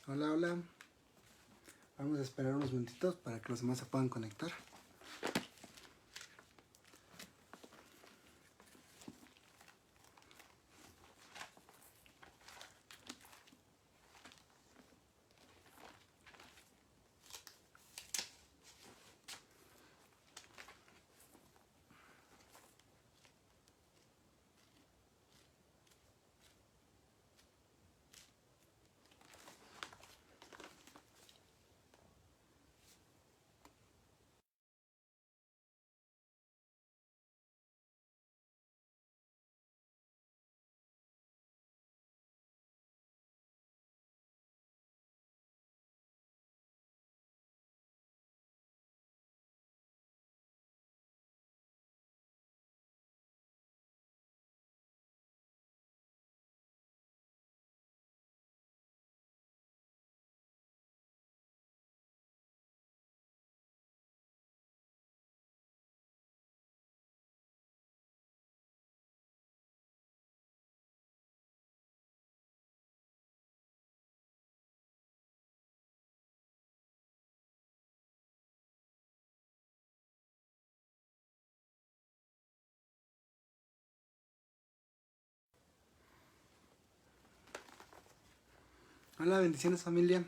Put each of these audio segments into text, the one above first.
Hola, hola. Vamos a esperar unos minutitos para que los demás se puedan conectar. Hola, bendiciones familia.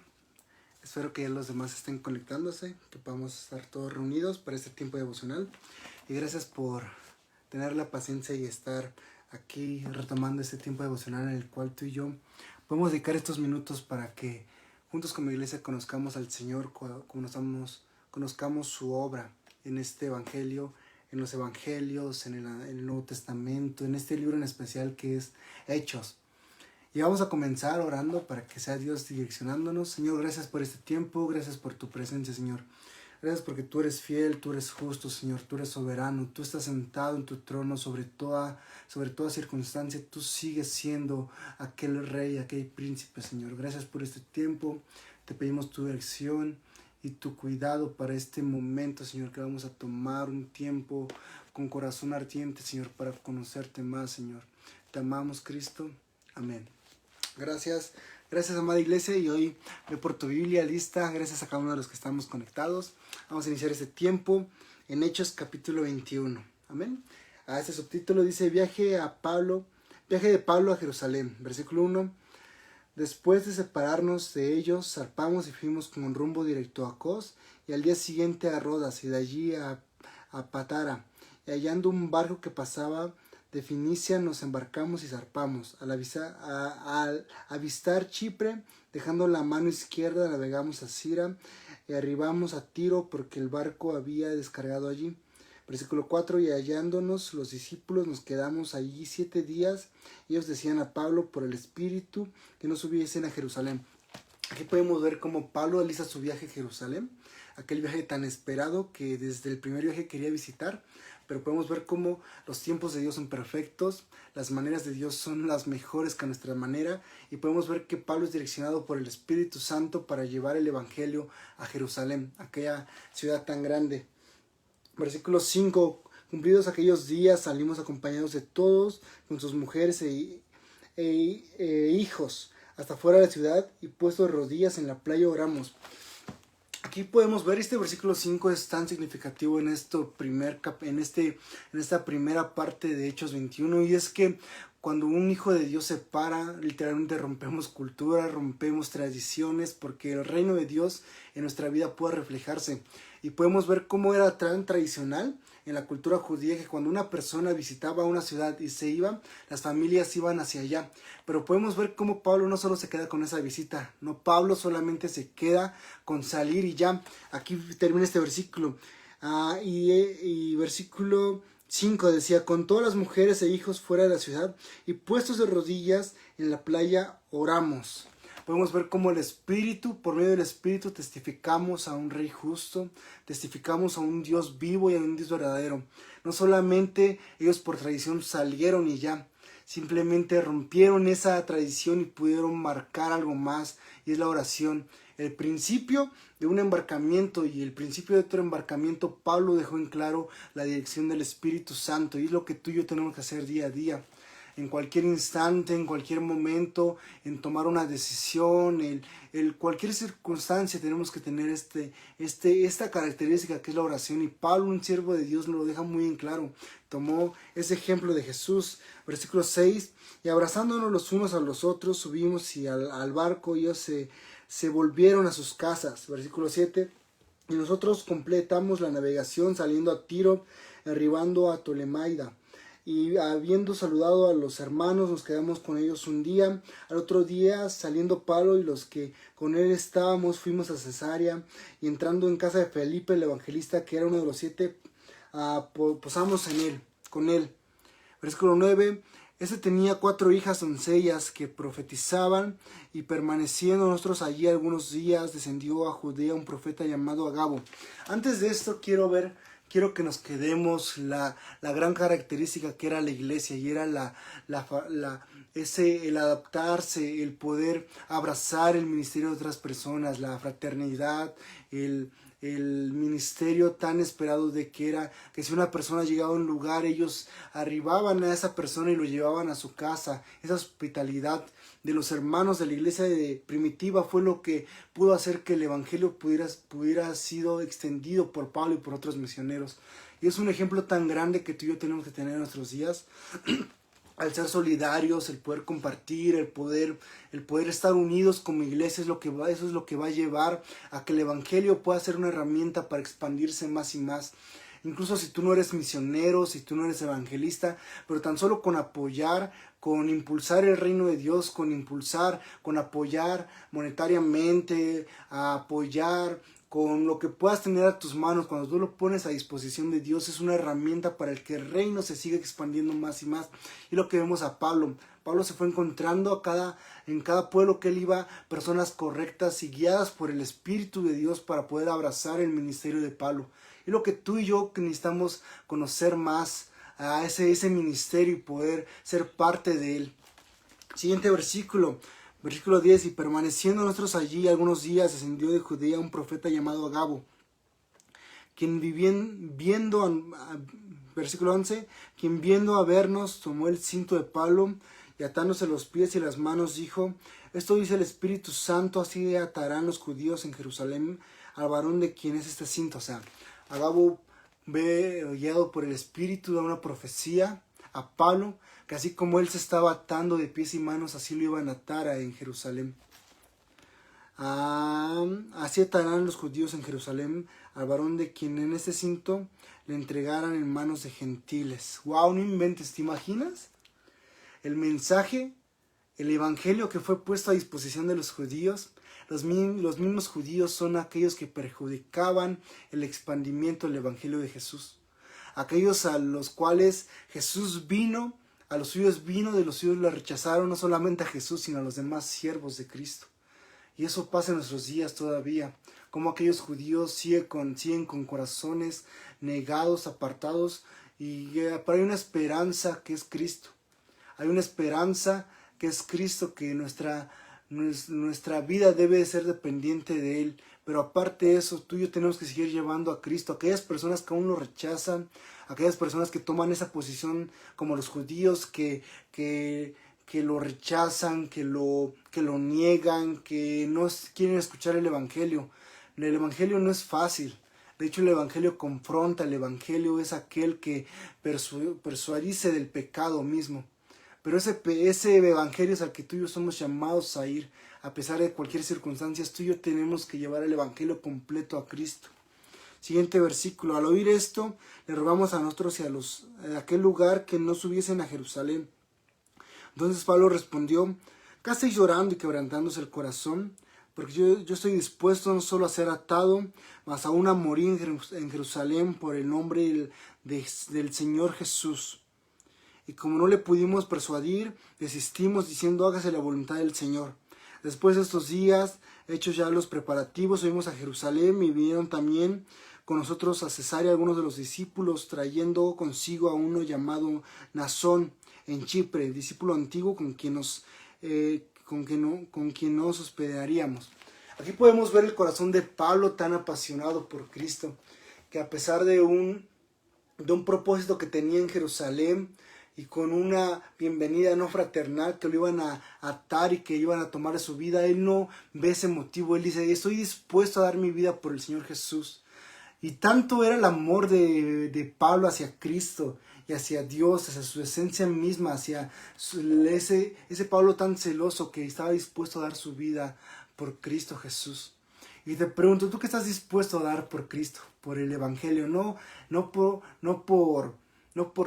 Espero que los demás estén conectándose, que podamos estar todos reunidos para este tiempo devocional. Y gracias por tener la paciencia y estar aquí retomando este tiempo devocional en el cual tú y yo podemos dedicar estos minutos para que juntos como iglesia conozcamos al Señor, conozcamos su obra en este evangelio, en los evangelios, en el Nuevo Testamento, en este libro en especial que es Hechos. Y vamos a comenzar orando para que sea Dios direccionándonos. Señor, gracias por este tiempo, gracias por tu presencia, Señor. Gracias porque tú eres fiel, tú eres justo, Señor, tú eres soberano, tú estás sentado en tu trono sobre toda circunstancia, tú sigues siendo aquel rey, aquel príncipe, Señor. Gracias por este tiempo, te pedimos tu dirección y tu cuidado para este momento, Señor, que vamos a tomar un tiempo con corazón ardiente, Señor, para conocerte más, Señor. Te amamos, Cristo. Amén. Gracias, amada iglesia, y hoy ve por tu Biblia lista. Gracias a cada uno de los que estamos conectados. Vamos a iniciar este tiempo en Hechos capítulo 21. Amén. A este subtítulo dice viaje de Pablo a Jerusalén. Versículo 1. Después de separarnos de ellos, zarpamos y fuimos con un rumbo directo a Cos, y al día siguiente a Rodas, y de allí a Patara. Y hallando un barco que pasaba de Finicia, nos embarcamos y zarpamos. Al avistar Chipre, dejando la mano izquierda, navegamos a Sira y arribamos a Tiro, porque el barco había descargado allí. Versículo 4. Y hallándonos los discípulos, nos quedamos allí 7 días. Ellos decían a Pablo por el Espíritu que no subiesen a Jerusalén. Aquí podemos ver cómo Pablo realiza su viaje a Jerusalén, aquel viaje tan esperado que desde el primer viaje quería visitar, pero podemos ver cómo los tiempos de Dios son perfectos, las maneras de Dios son las mejores que nuestra manera, y podemos ver que Pablo es direccionado por el Espíritu Santo para llevar el Evangelio a Jerusalén, aquella ciudad tan grande. Versículo 5. Cumplidos aquellos días, salimos acompañados de todos, con sus mujeres e hijos, hasta fuera de la ciudad, y puestos de rodillas en la playa oramos. Aquí podemos ver, este versículo 5 es tan significativo en esta primera parte de Hechos 21, y es que cuando un hijo de Dios se para, literalmente rompemos cultura, rompemos tradiciones, porque el reino de Dios en nuestra vida puede reflejarse. Y podemos ver cómo era tan tradicional en la cultura judía que cuando una persona visitaba una ciudad y se iba, las familias iban hacia allá. Pero podemos ver cómo Pablo no solo se queda con esa visita, no, Pablo solamente se queda con salir y ya. Aquí termina este versículo. Y versículo 5 decía, con todas las mujeres e hijos fuera de la ciudad y puestos de rodillas en la playa oramos. Podemos ver cómo el Espíritu, por medio del Espíritu, testificamos a un Rey justo, testificamos a un Dios vivo y a un Dios verdadero. No solamente ellos por tradición salieron y ya, simplemente rompieron esa tradición y pudieron marcar algo más, y es la oración. El principio de un embarcamiento y el principio de otro embarcamiento, Pablo dejó en claro la dirección del Espíritu Santo, y es lo que tú y yo tenemos que hacer día a día. en cualquier instante, en cualquier momento, en tomar una decisión, cualquier circunstancia tenemos que tener esta característica que es la oración. Y Pablo, un siervo de Dios, nos lo deja muy en claro. Tomó ese ejemplo de Jesús, versículo 6, y abrazándonos los unos a los otros, subimos y al barco, ellos se volvieron a sus casas, versículo 7, y nosotros completamos la navegación saliendo a Tiro, arribando a Tolemaida. Y habiendo saludado a los hermanos, nos quedamos con ellos un día. Al otro día, saliendo Pablo y los que con él estábamos, fuimos a Cesarea. Y entrando en casa de Felipe, el evangelista, que era uno de los 7, posamos con él. Versículo 9. Este tenía 4 hijas doncellas que profetizaban, y permaneciendo nosotros allí algunos días, descendió a Judea un profeta llamado Agabo. Antes de esto quiero que nos quedemos la gran característica que era la iglesia, y era el adaptarse, el poder abrazar el ministerio de otras personas, la fraternidad, el ministerio tan esperado de que era que si una persona llegaba a un lugar, ellos arribaban a esa persona y lo llevaban a su casa. Esa hospitalidad de los hermanos de la iglesia primitiva fue lo que pudo hacer que el evangelio pudiera sido extendido por Pablo y por otros misioneros. Y es un ejemplo tan grande que tú y yo tenemos que tener en nuestros días. Al ser solidarios, el poder compartir, el poder estar unidos como iglesia, eso es lo que va a llevar a que el evangelio pueda ser una herramienta para expandirse más y más. Incluso si tú no eres misionero, si tú no eres evangelista, pero tan solo con apoyar, con impulsar el reino de Dios, con apoyar monetariamente, a apoyar con lo que puedas tener a tus manos, cuando tú lo pones a disposición de Dios, es una herramienta para el que el reino se siga expandiendo más y más. Y lo que vemos a Pablo. Pablo se fue encontrando en cada pueblo que él iba, personas correctas y guiadas por el Espíritu de Dios para poder abrazar el ministerio de Pablo. Y lo que tú y yo necesitamos conocer más a ese ministerio y poder ser parte de él. Siguiente versículo. Versículo 10, y permaneciendo nosotros allí algunos días, descendió de Judea un profeta llamado Agabo, quien versículo 11, quien viendo a vernos, tomó el cinto de Pablo, y atándose los pies y las manos, dijo: esto dice el Espíritu Santo, así atarán los judíos en Jerusalén al varón de quien es este cinto. O sea, Agabo ve, guiado por el Espíritu, da una profecía a Pablo, que así como él se estaba atando de pies y manos, así lo iban a atar en Jerusalén. Así atarán los judíos en Jerusalén al varón de quien en este cinto le entregaran en manos de gentiles. ¡Wow! No inventes, ¿te imaginas? El mensaje, el evangelio que fue puesto a disposición de los judíos. Los mismos judíos son aquellos que perjudicaban el expandimiento del evangelio de Jesús. Aquellos a los cuales Jesús vino, a los suyos vino, de los suyos le rechazaron, no solamente a Jesús, sino a los demás siervos de Cristo. Y eso pasa en nuestros días todavía, como aquellos judíos siguen con corazones negados, apartados, pero hay una esperanza que es Cristo. Hay una esperanza que es Cristo, que nuestra vida debe de ser dependiente de Él. Pero aparte de eso, tú y yo tenemos que seguir llevando a Cristo. Aquellas personas que aún lo rechazan, aquellas personas que toman esa posición como los judíos, que lo rechazan, que lo niegan, que no quieren escuchar el evangelio. El evangelio no es fácil. De hecho, el evangelio confronta. El evangelio es aquel que persuadice del pecado mismo. Pero ese evangelio es al que tú y yo somos llamados a ir. A pesar de cualquier circunstancia, tú y yo tenemos que llevar el evangelio completo a Cristo. Siguiente versículo. Al oír esto, le rogamos a nosotros y a aquel lugar que no subiesen a Jerusalén. Entonces Pablo respondió: ¿qué hacéis llorando y quebrantándose el corazón? Porque yo estoy dispuesto no solo a ser atado, mas aún a morir en Jerusalén por el nombre del Señor Jesús. Y como no le pudimos persuadir, desistimos diciendo: hágase la voluntad del Señor. Después de estos días, hechos ya los preparativos, subimos a Jerusalén y vinieron también con nosotros a Cesarea algunos de los discípulos, trayendo consigo a uno llamado Nasón en Chipre, discípulo antiguo con quien nos hospedaríamos. Aquí podemos ver el corazón de Pablo tan apasionado por Cristo, que a pesar de un propósito que tenía en Jerusalén, y con una bienvenida no fraternal que lo iban a atar y que iban a tomar de su vida. Él no ve ese motivo, él dice, estoy dispuesto a dar mi vida por el Señor Jesús. Y tanto era el amor de Pablo hacia Cristo y hacia Dios, hacia su esencia misma, hacia ese Pablo tan celoso que estaba dispuesto a dar su vida por Cristo Jesús. Y te pregunto, ¿tú qué estás dispuesto a dar por Cristo? Por el Evangelio, no por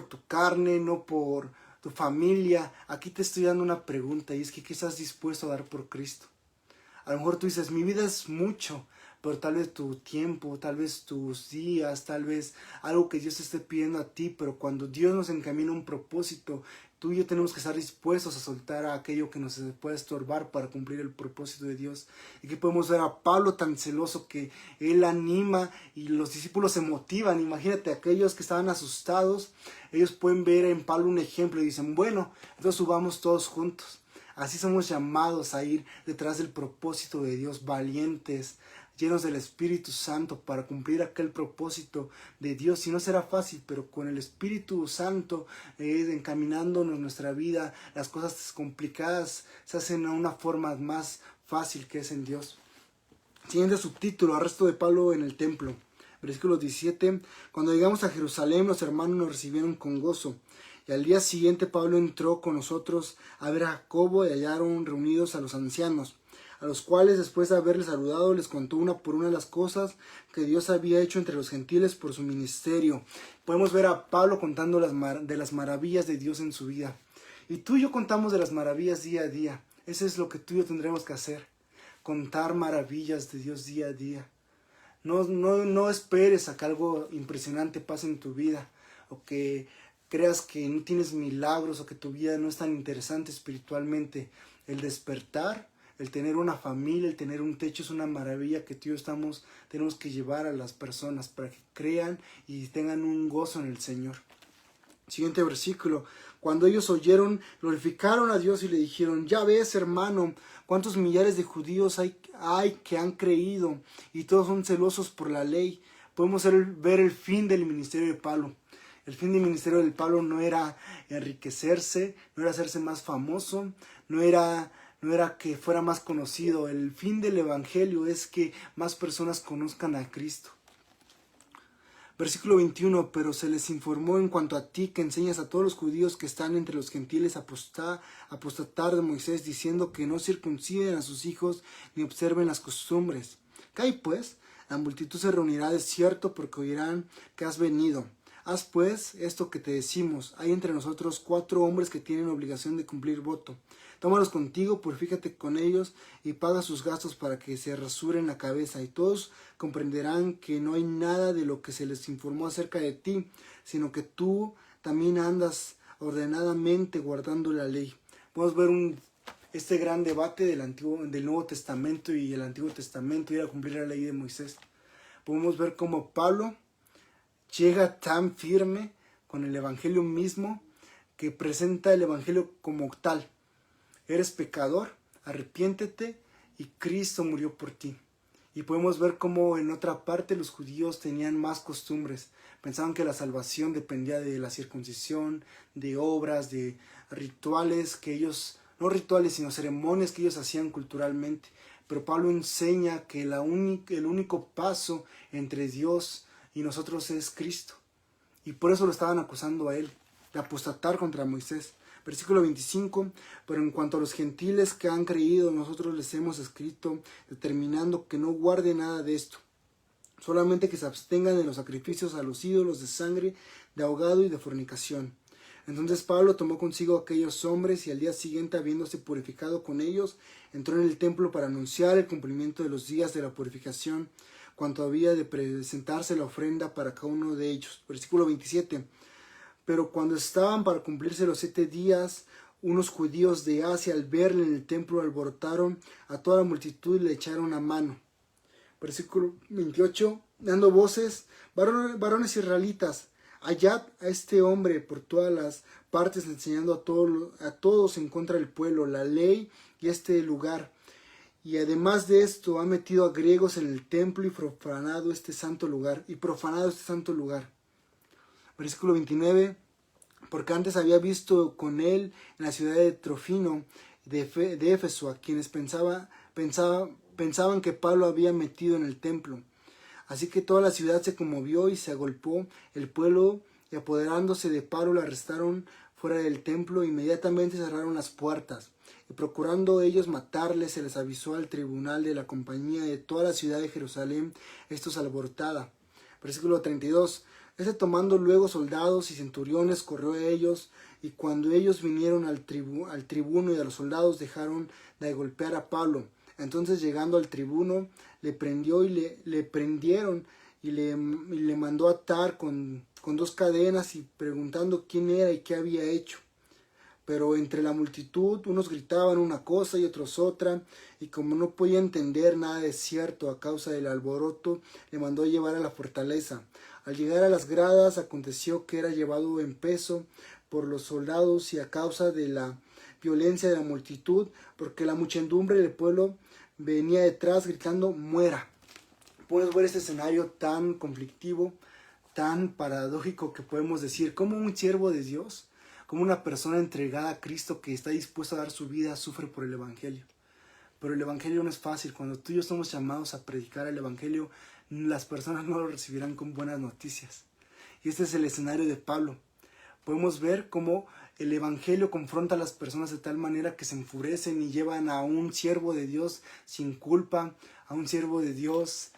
tu carne, no por tu familia. Aquí te estoy dando una pregunta y es que ¿qué estás dispuesto a dar por Cristo? A lo mejor tú dices, mi vida es mucho, pero tal vez tu tiempo, tal vez tus días, tal vez algo que Dios te esté pidiendo a ti, pero cuando Dios nos encamina un propósito, tú y yo tenemos que estar dispuestos a soltar a aquello que nos puede estorbar para cumplir el propósito de Dios. Y que podemos ver a Pablo tan celoso que él anima y los discípulos se motivan. Imagínate, aquellos que estaban asustados, ellos pueden ver en Pablo un ejemplo y dicen, bueno, entonces subamos todos juntos. Así somos llamados a ir detrás del propósito de Dios, valientes, llenos del Espíritu Santo para cumplir aquel propósito de Dios. Y no será fácil, pero con el Espíritu Santo encaminándonos nuestra vida, las cosas complicadas se hacen a una forma más fácil que es en Dios. Siguiente subtítulo, arresto de Pablo en el templo. Versículo 17, cuando llegamos a Jerusalén los hermanos nos recibieron con gozo. Y al día siguiente Pablo entró con nosotros a ver a Jacobo y hallaron reunidos a los ancianos, a los cuales después de haberles saludado les contó una por una las cosas que Dios había hecho entre los gentiles por su ministerio. Podemos ver a Pablo contando de las maravillas de Dios en su vida. Y tú y yo contamos de las maravillas día a día. Eso es lo que tú y yo tendremos que hacer. Contar maravillas de Dios día a día. No esperes a que algo impresionante pase en tu vida o que creas que no tienes milagros o que tu vida no es tan interesante espiritualmente. El despertar, el tener una familia, el tener un techo es una maravilla que tú y yo tenemos que llevar a las personas para que crean y tengan un gozo en el Señor. Siguiente versículo. Cuando ellos oyeron, glorificaron a Dios y le dijeron, ya ves, hermano, cuántos millares de judíos hay que han creído y todos son celosos por la ley. Podemos ver el fin del ministerio de Pablo. El fin del ministerio de Pablo no era enriquecerse, no era hacerse más famoso, no era que fuera más conocido. El fin del evangelio es que más personas conozcan a Cristo. Versículo 21, pero se les informó en cuanto a ti que enseñas a todos los judíos que están entre los gentiles a apostatar de Moisés, diciendo que no circunciden a sus hijos ni observen las costumbres. Cae pues, la multitud se reunirá de cierto porque oirán que has venido. Haz pues esto que te decimos, hay entre nosotros 4 hombres que tienen obligación de cumplir voto. Tómalos contigo, purifícate con ellos y paga sus gastos para que se rasuren la cabeza, y todos comprenderán que no hay nada de lo que se les informó acerca de ti, sino que tú también andas ordenadamente guardando la ley. Podemos ver este gran debate del Nuevo Testamento y el Antiguo Testamento, ir a cumplir la ley de Moisés. Podemos ver cómo Pablo llega tan firme con el Evangelio mismo, que presenta el Evangelio como tal. Eres pecador, arrepiéntete y Cristo murió por ti. Y podemos ver cómo en otra parte los judíos tenían más costumbres. Pensaban que la salvación dependía de la circuncisión, de obras, de rituales que ellos, no rituales sino ceremonias que ellos hacían culturalmente. Pero Pablo enseña que el único paso entre Dios y nosotros es Cristo. Y por eso lo estaban acusando a él, de apostatar contra Moisés. Versículo 25, pero en cuanto a los gentiles que han creído, nosotros les hemos escrito, determinando que no guarden nada de esto, solamente que se abstengan de los sacrificios a los ídolos de sangre, de ahogado y de fornicación. Entonces Pablo tomó consigo a aquellos hombres y al día siguiente, habiéndose purificado con ellos, entró en el templo para anunciar el cumplimiento de los días de la purificación, cuanto había de presentarse la ofrenda para cada uno de ellos. Versículo 27. Pero cuando estaban para cumplirse los 7 días, unos judíos de Asia al verle en el templo alborotaron a toda la multitud y le echaron a mano. Versículo 28. Dando voces, varones israelitas, hallad a este hombre por todas las partes enseñando a todos en contra del pueblo la ley y este lugar. Y además de esto ha metido a griegos en el templo y profanado este santo lugar. Versículo 29. porque antes había visto con él en la ciudad de Trofino de Éfeso, a quienes pensaban que Pablo había metido en el templo. Así que toda la ciudad se conmovió y se agolpó el pueblo, y apoderándose de Pablo lo arrestaron fuera del templo. Inmediatamente cerraron las puertas, y procurando ellos matarle, se les avisó al tribunal de la compañía de toda la ciudad de Jerusalén, esto es alborotada. Versículo 32. Tomando luego soldados y centuriones, corrió a ellos, y cuando ellos vinieron al tribuno y a los soldados, dejaron de golpear a Pablo. Entonces, llegando al tribuno, le prendió y le prendieron y le mandó atar con 2 cadenas, y preguntando quién era y qué había hecho. Pero entre la multitud unos gritaban una cosa y otros otra, y como no podía entender nada de cierto a causa del alboroto, le mandó llevar a la fortaleza. Al llegar a las gradas, aconteció que era llevado en peso por los soldados, y a causa de la violencia de la multitud, porque la muchedumbre del pueblo venía detrás gritando: muera. Puedes ver este escenario tan conflictivo, tan paradójico, que podemos decir como un siervo de Dios, como una persona entregada a Cristo que está dispuesta a dar su vida, sufre por el Evangelio. Pero el Evangelio no es fácil. Cuando tú y yo somos llamados a predicar el Evangelio, las personas no lo recibirán con buenas noticias. Y este es el escenario de Pablo. Podemos ver cómo el Evangelio confronta a las personas de tal manera que se enfurecen y llevan a un siervo de Dios sin culpa, a un siervo de Dios.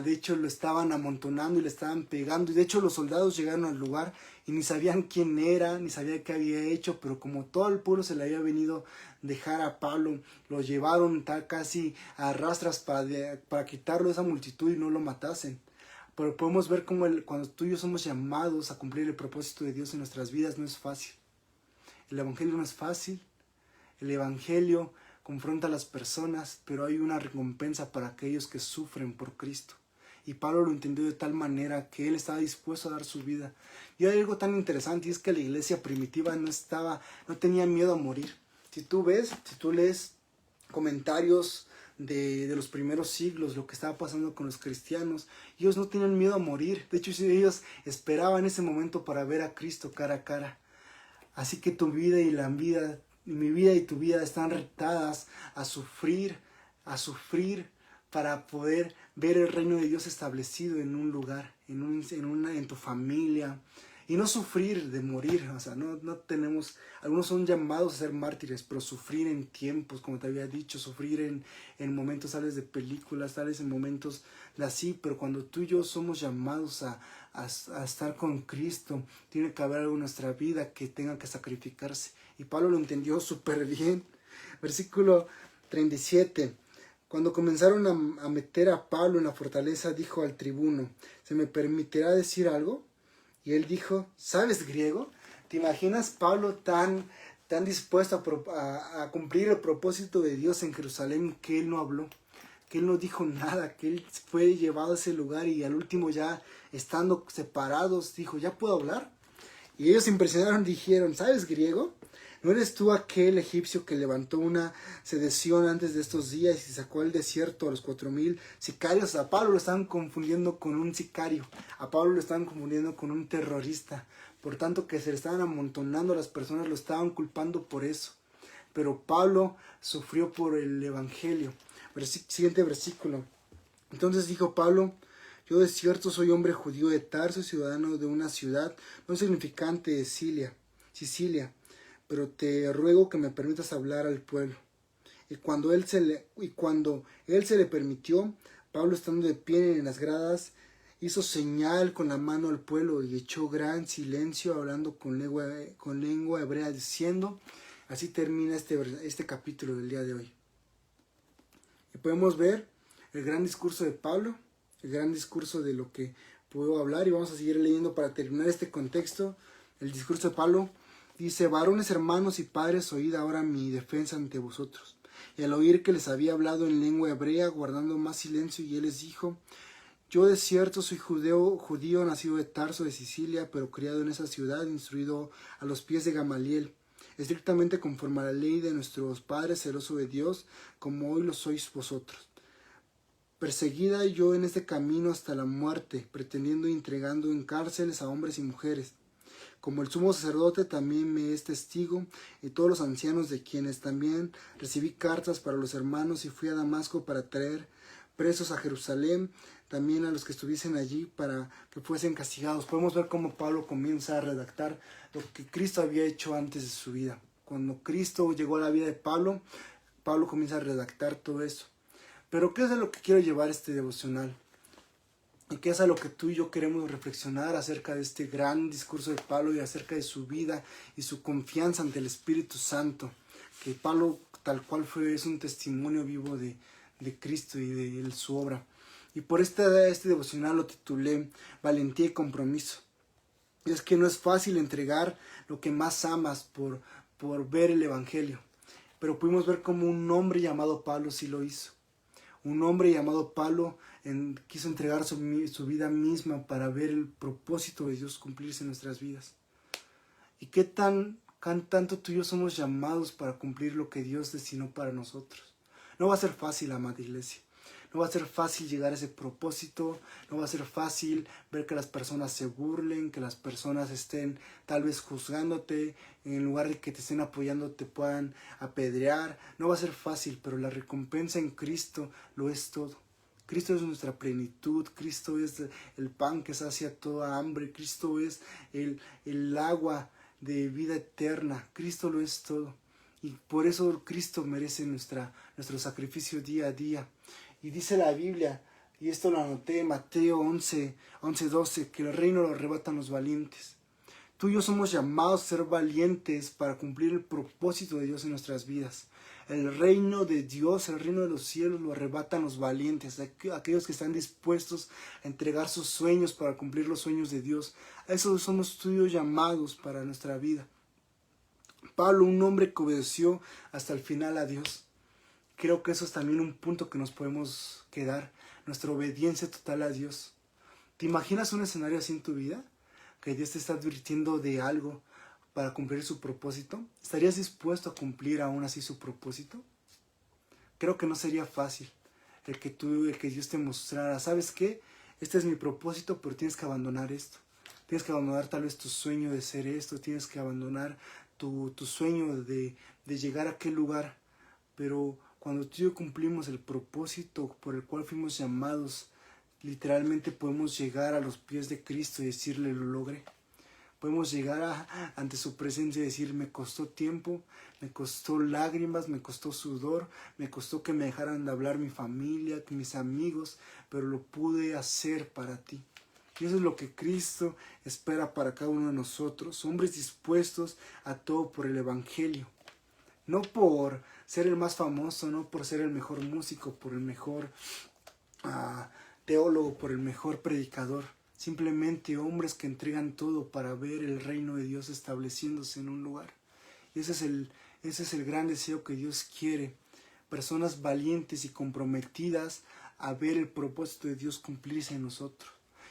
De hecho, lo estaban amontonando y le estaban pegando. Y de hecho, los soldados llegaron al lugar y ni sabían quién era, ni sabían qué había hecho. Pero como todo el pueblo se le había venido a dejar a Pablo, lo llevaron casi a rastras para quitarlo de esa multitud y no lo matasen. Pero podemos ver cómo cuando tú y yo somos llamados a cumplir el propósito de Dios en nuestras vidas, no es fácil. El Evangelio no es fácil. El Evangelio confronta a las personas, pero hay una recompensa para aquellos que sufren por Cristo. Y Pablo lo entendió de tal manera que él estaba dispuesto a dar su vida. Y hay algo tan interesante, y es que la iglesia primitiva no tenía miedo a morir. Si tú lees comentarios de los primeros siglos, lo que estaba pasando con los cristianos, ellos no tenían miedo a morir. De hecho, ellos esperaban ese momento para ver a Cristo cara a cara. Así que tu vida y mi vida y tu vida están retadas a sufrir para poder ver el reino de Dios establecido en un lugar, en tu familia, y no sufrir de morir. O sea, no tenemos, algunos son llamados a ser mártires, pero sufrir en tiempos, como te había dicho, sufrir en momentos tales de películas, tales en momentos de así. Pero cuando tú y yo somos llamados a estar con Cristo, tiene que haber algo en nuestra vida que tenga que sacrificarse. Y Pablo lo entendió súper bien. Versículo 37. Cuando comenzaron a meter a Pablo en la fortaleza, dijo al tribuno: ¿se me permitirá decir algo? Y él dijo: ¿sabes griego? ¿Te imaginas Pablo tan dispuesto a cumplir el propósito de Dios en Jerusalén, que él no habló, que él no dijo nada, que él fue llevado a ese lugar y al último, ya estando separados, dijo: ¿ya puedo hablar? Y ellos se impresionaron, dijeron: ¿sabes griego? ¿No eres tú aquel egipcio que levantó una sedición antes de estos días y sacó al desierto a los 4,000 sicarios? A Pablo lo estaban confundiendo con un sicario, a Pablo lo estaban confundiendo con un terrorista. Por tanto, que se le estaban amontonando a las personas, lo estaban culpando por eso. Pero Pablo sufrió por el Evangelio. Siguiente versículo. Entonces dijo Pablo: yo de cierto soy hombre judío de Tarso, ciudadano de una ciudad no significante de Sicilia, pero te ruego que me permitas hablar al pueblo. Y cuando él se le permitió, Pablo, estando de pie en las gradas, hizo señal con la mano al pueblo y echó gran silencio, hablando con lengua hebrea, diciendo. Así termina este capítulo del día de hoy. Y podemos ver el gran discurso de Pablo, el gran discurso de lo que puedo hablar, y vamos a seguir leyendo para terminar este contexto. El discurso de Pablo dice: varones, hermanos y padres, oíd ahora mi defensa ante vosotros. Y al oír que les había hablado en lengua hebrea, guardando más silencio, y él les dijo: yo de cierto soy judío, nacido de Tarso de Sicilia, pero criado en esa ciudad, instruido a los pies de Gamaliel, estrictamente conforme a la ley de nuestros padres, celoso de Dios, como hoy lo sois vosotros. Perseguida yo en este camino hasta la muerte, pretendiendo y entregando en cárceles a hombres y mujeres, Como el sumo sacerdote también me es testigo, y todos los ancianos, de quienes también recibí cartas para los hermanos, y fui a Damasco para traer presos a Jerusalén, también a los que estuviesen allí para que fuesen castigados. Podemos ver cómo Pablo comienza a redactar lo que Cristo había hecho antes de su vida. Cuando Cristo llegó a la vida de Pablo, Pablo comienza a redactar todo eso. Pero ¿qué es de lo que quiero llevar este devocional? Y qué es a lo que tú y yo queremos reflexionar acerca de este gran discurso de Pablo y acerca de su vida y su confianza ante el Espíritu Santo. Que Pablo, tal cual fue, es un testimonio vivo de Cristo y de su obra. Y por este devocional lo titulé Valentía y Compromiso. Y es que no es fácil entregar lo que más amas por ver el Evangelio. Pero pudimos ver cómo un hombre llamado Pablo sí lo hizo. Un hombre llamado Pablo quiso entregar su vida misma para ver el propósito de Dios cumplirse en nuestras vidas. ¿Y qué tanto tú y yo somos llamados para cumplir lo que Dios destinó para nosotros? No va a ser fácil, amada iglesia. No va a ser fácil llegar a ese propósito, no va a ser fácil ver que las personas se burlen, que las personas estén tal vez juzgándote, en lugar de que te estén apoyando te puedan apedrear. No va a ser fácil, pero la recompensa en Cristo lo es todo. Cristo es nuestra plenitud, Cristo es el pan que sacia toda hambre, Cristo es el agua de vida eterna, Cristo lo es todo. Y por eso Cristo merece nuestro sacrificio día a día. Y dice la Biblia, y esto lo anoté en Mateo 11:12, que el reino lo arrebatan los valientes. Tú y yo somos llamados a ser valientes para cumplir el propósito de Dios en nuestras vidas. El reino de Dios, el reino de los cielos lo arrebatan los valientes, aquellos que están dispuestos a entregar sus sueños para cumplir los sueños de Dios. A eso somos tú y yo llamados para nuestra vida. Pablo, un hombre que obedeció hasta el final a Dios. Creo que eso es también un punto que nos podemos quedar, nuestra obediencia total a Dios. ¿Te imaginas un escenario así en tu vida? Que Dios te está advirtiendo de algo para cumplir su propósito. ¿Estarías dispuesto a cumplir aún así su propósito? Creo que no sería fácil el que Dios te mostrara, ¿sabes qué? Este es mi propósito, pero tienes que abandonar esto. Tienes que abandonar tal vez tu sueño de ser esto, tienes que abandonar tu sueño de llegar a aquel lugar. Pero cuando tú y yo cumplimos el propósito por el cual fuimos llamados, literalmente podemos llegar a los pies de Cristo y decirle lo logré. Podemos llegar ante su presencia y decir, me costó tiempo, me costó lágrimas, me costó sudor, me costó que me dejaran de hablar mi familia, mis amigos, pero lo pude hacer para ti. Y eso es lo que Cristo espera para cada uno de nosotros, hombres dispuestos a todo por el Evangelio. No por ser el más famoso, no por ser el mejor músico, por el mejor teólogo, por el mejor predicador. Simplemente hombres que entregan todo para ver el reino de Dios estableciéndose en un lugar. Y ese es el gran deseo que Dios quiere. Personas valientes y comprometidas a ver el propósito de Dios cumplirse en nosotros.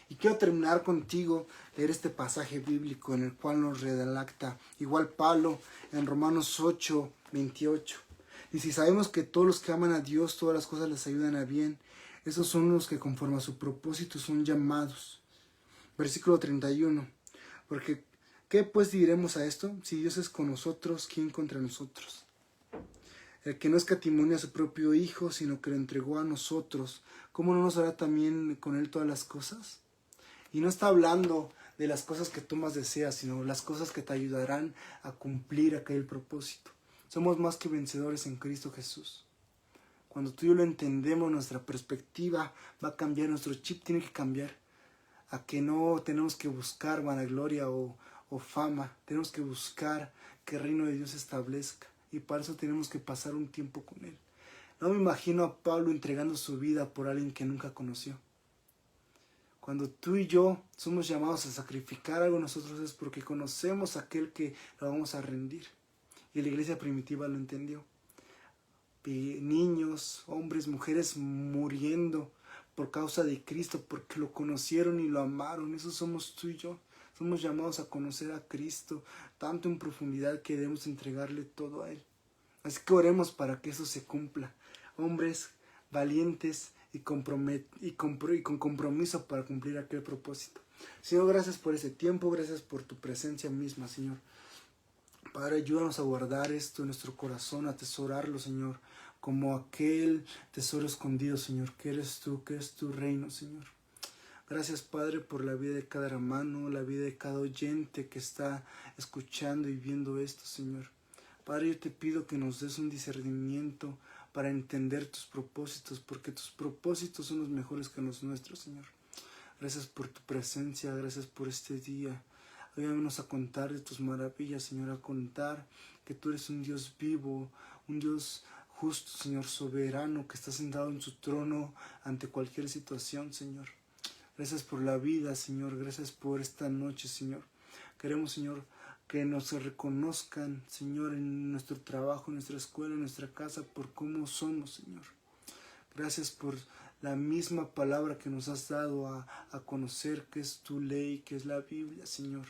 Y quiero terminar contigo, leer este pasaje bíblico en el cual nos redacta igual Pablo en Romanos 8:28. Y si sabemos que todos los que aman a Dios, todas las cosas les ayudan a bien, esos son los que conforme a su propósito son llamados. Versículo 31. Porque, ¿qué pues diremos a esto? Si Dios es con nosotros, ¿quién contra nosotros? El que no escatimó a su propio Hijo, sino que lo entregó a nosotros, ¿cómo no nos hará también con Él todas las cosas? Y no está hablando de las cosas que tú más deseas, sino las cosas que te ayudarán a cumplir aquel propósito. Somos más que vencedores en Cristo Jesús. Cuando tú y yo lo entendemos, nuestra perspectiva va a cambiar, nuestro chip tiene que cambiar. A que no tenemos que buscar vanagloria o fama, tenemos que buscar que el reino de Dios se establezca. Y para eso tenemos que pasar un tiempo con Él. No me imagino a Pablo entregando su vida por alguien que nunca conoció. Cuando tú y yo somos llamados a sacrificar algo nosotros es porque conocemos a aquel que lo vamos a rendir. Y la iglesia primitiva lo entendió. Niños, hombres, mujeres muriendo por causa de Cristo, porque lo conocieron y lo amaron. Eso somos tú y yo. Somos llamados a conocer a Cristo tanto en profundidad que debemos entregarle todo a Él. Así que oremos para que eso se cumpla. Hombres valientes y con compromiso para cumplir aquel propósito. Señor, gracias por ese tiempo, gracias por tu presencia misma, Señor. Padre, ayúdanos a guardar esto en nuestro corazón, a atesorarlo, Señor, como aquel tesoro escondido, Señor, que eres tú, que es tu reino, Señor. Gracias, Padre, por la vida de cada hermano, la vida de cada oyente que está escuchando y viendo esto, Señor. Padre, yo te pido que nos des un discernimiento para entender tus propósitos, porque tus propósitos son los mejores que los nuestros, Señor. Gracias por tu presencia, gracias por este día. Ayúdanos a contar de tus maravillas, Señor, a contar que tú eres un Dios vivo, un Dios justo, Señor, soberano, que está sentado en su trono ante cualquier situación, Señor. Gracias por la vida, Señor, gracias por esta noche, Señor. Queremos, Señor, que nos reconozcan, Señor, en nuestro trabajo, en nuestra escuela, en nuestra casa, por cómo somos, Señor. Gracias por la misma palabra que nos has dado a conocer, que es tu ley, que es la Biblia, Señor.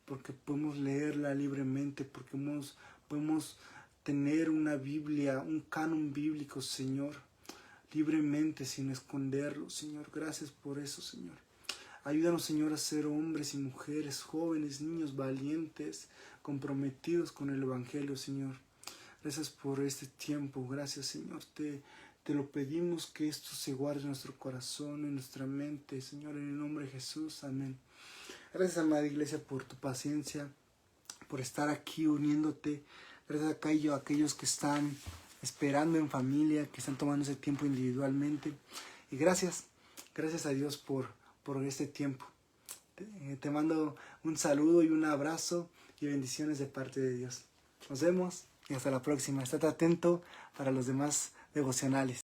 Porque podemos leerla libremente, porque podemos tener una Biblia, un canon bíblico, Señor, libremente, sin esconderlo, Señor. Gracias por eso, Señor. Ayúdanos, Señor, a ser hombres y mujeres, jóvenes, niños, valientes, comprometidos con el Evangelio, Señor. Gracias por este tiempo, gracias, Señor. Te lo pedimos que esto se guarde en nuestro corazón, en nuestra mente, Señor, en el nombre de Jesús. Amén. Gracias, amada iglesia, por tu paciencia, por estar aquí uniéndote. Gracias a aquellos que están esperando en familia, que están tomando ese tiempo individualmente. Y gracias a Dios por este tiempo. Te mando un saludo y un abrazo y bendiciones de parte de Dios. Nos vemos y hasta la próxima. Estate atento para los demás devocionales.